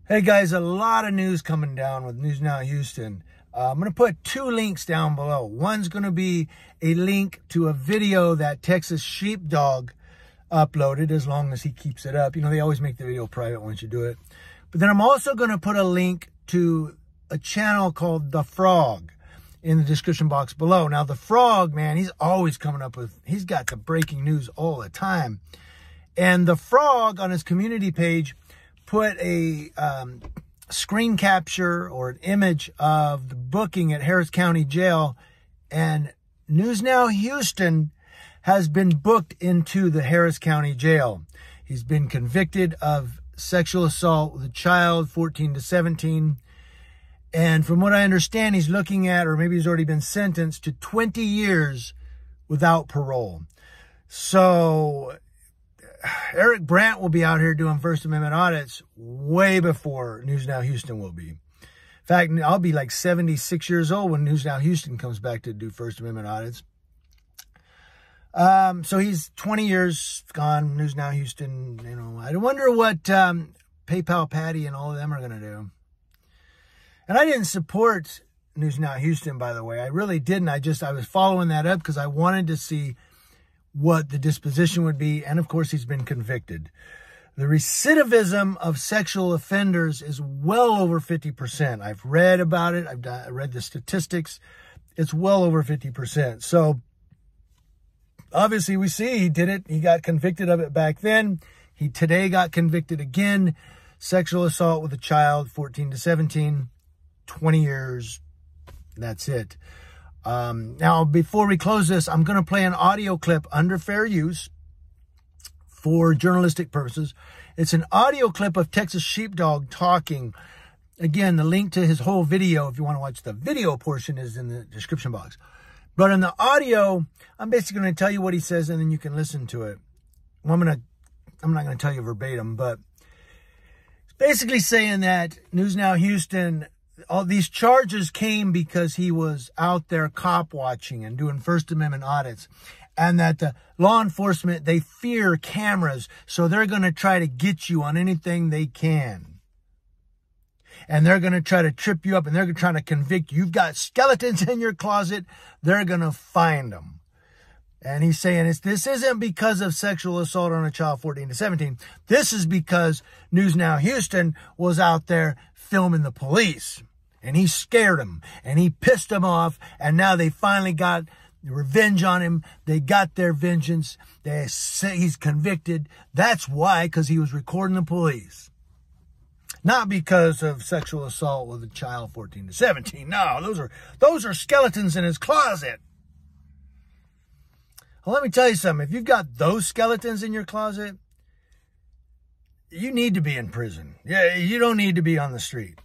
Hey guys, a lot of news coming down with News Now Houston. I'm going to put two links down below. One's going to be a link to a video that Texas Sheepdog uploaded, as long as he keeps it up. You know, they always make the video private once you do it. But then I'm also going to put a link to a channel called The Frog in the description box below. Now, The Frog, man, he's always coming up with, he's got the breaking news all the time. And The Frog on his community page put a screen capture or an image of the booking at Harris County Jail, and News Now Houston has been booked into the Harris County Jail. He's been convicted of sexual assault with a child, 14 to 17. And from what I understand, he's looking at, or maybe he's already been sentenced to 20 years without parole. So Eric Brandt will be out here doing First Amendment audits way before News Now Houston will be. In fact, I'll be like 76 years old when News Now Houston comes back to do First Amendment audits. So he's 20 years gone, News Now Houston. You know, I wonder what PayPal Patty and all of them are going to do. And I didn't support News Now Houston, by the way. I really didn't. I was following that up because I wanted to see what the disposition would be. And of course, he's been convicted. The recidivism of sexual offenders is well over 50%. I've read about it. I read the statistics. It's well over 50%. So obviously we see he did it. He got convicted of it back then. He today got convicted again. Sexual assault with a child, 14 to 17, 20 years. That's it. Now, before we close this, I'm going to play an audio clip under fair use for journalistic purposes. It's an audio clip of Texas Sheepdog talking. Again, the link to his whole video, if you want to watch the video portion, is in the description box. But in the audio, I'm basically going to tell you what he says, and then you can listen to it. Well, I'm not going to tell you verbatim, but it's basically saying that News Now Houston, all these charges came because he was out there cop watching and doing First Amendment audits, and that the law enforcement, they fear cameras, so they're going to try to get you on anything they can. And they're going to try to trip you up, and they're going to try to convict you. You've got skeletons in your closet. They're going to find them. And he's saying this isn't because of sexual assault on a child 14 to 17. This is because News Now Houston was out there filming the police. And he scared them. And he pissed them off. And now they finally got revenge on him. They got their vengeance. They say he's convicted. That's why, because he was recording the police. Not because of sexual assault with a child 14 to 17. No, those are skeletons in his closet. Well, let me tell you something. If you've got those skeletons in your closet, you need to be in prison. Yeah, you don't need to be on the street.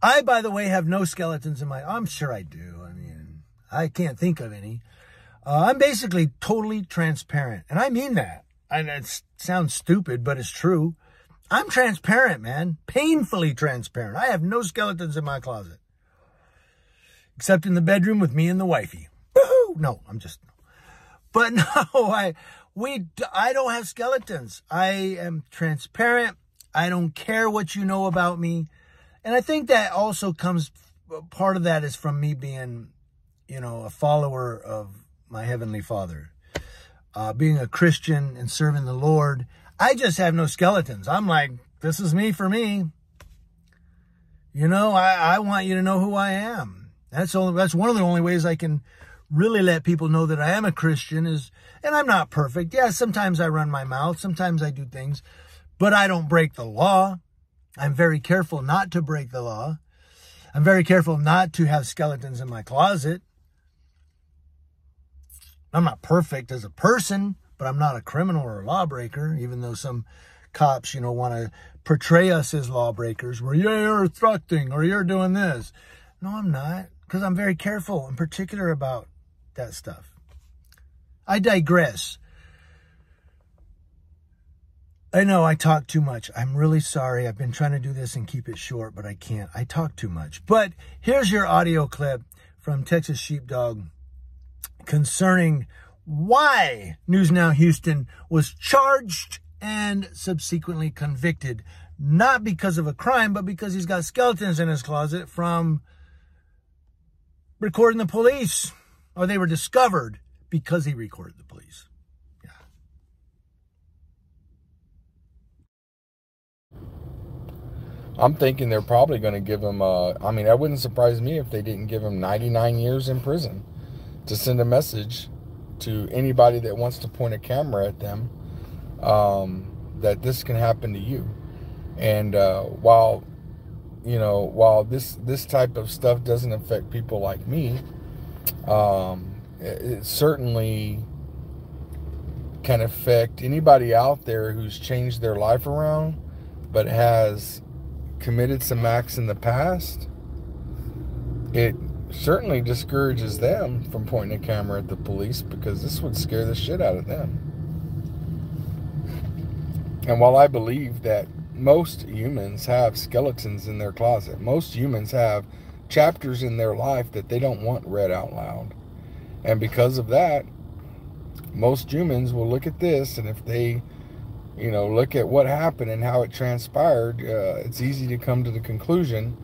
I, by the way, have no skeletons in I'm sure I do. I mean, I can't think of any. I'm basically totally transparent. And I mean that. And it sounds stupid, but it's true. I'm transparent, man. Painfully transparent. I have no skeletons in my closet. Except in the bedroom with me and the wifey. Woohoo! No, I'm just... But no, I don't have skeletons. I am transparent. I don't care what you know about me. And I think that also comes... Part of that is from me being, you know, a follower of my Heavenly Father. Being a Christian and serving the Lord. I just have no skeletons. I'm like, this is me for me. You know, I want you to know who I am. That's one of the only ways I can really let people know that I am a Christian is, and I'm not perfect. Yeah, sometimes I run my mouth. Sometimes I do things, but I don't break the law. I'm very careful not to break the law. I'm very careful not to have skeletons in my closet. I'm not perfect as a person, but I'm not a criminal or a lawbreaker, even though some cops, you know, want to portray us as lawbreakers, where you're obstructing or you're doing this. No, I'm not, because I'm very careful and particular about that stuff. I digress. I know I talk too much. I'm really sorry. I've been trying to do this and keep it short, but I can't. I talk too much. But here's your audio clip from Texas Sheepdog concerning why News Now Houston was charged and subsequently convicted. Not because of a crime, but because he's got skeletons in his closet from recording the police. Or they were discovered because he recorded the police. Yeah. I'm thinking they're probably going to give him, I mean, that wouldn't surprise me if they didn't give him 99 years in prison to send a message to anybody that wants to point a camera at them, that this can happen to you. And while this type of stuff doesn't affect people like me, it certainly can affect anybody out there who's changed their life around but has committed some acts in the past. It certainly discourages them from pointing a camera at the police, because this would scare the shit out of them. And while I believe that most humans have skeletons in their closet, most humans have chapters in their life that they don't want read out loud. And because of that, most humans will look at this, and if they, look at what happened and how it transpired, it's easy to come to the conclusion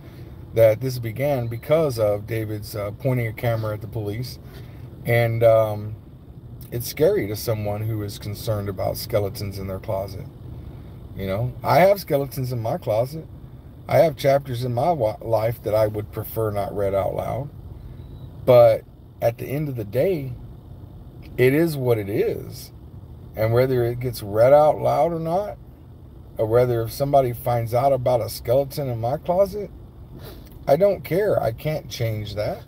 that this began because of David's pointing a camera at the police. And it's scary to someone who is concerned about skeletons in their closet. I have skeletons in my closet. I have chapters in my life that I would prefer not read out loud. But at the end of the day, it is what it is. And whether it gets read out loud or not, or whether if somebody finds out about a skeleton in my closet, I don't care. I can't change that.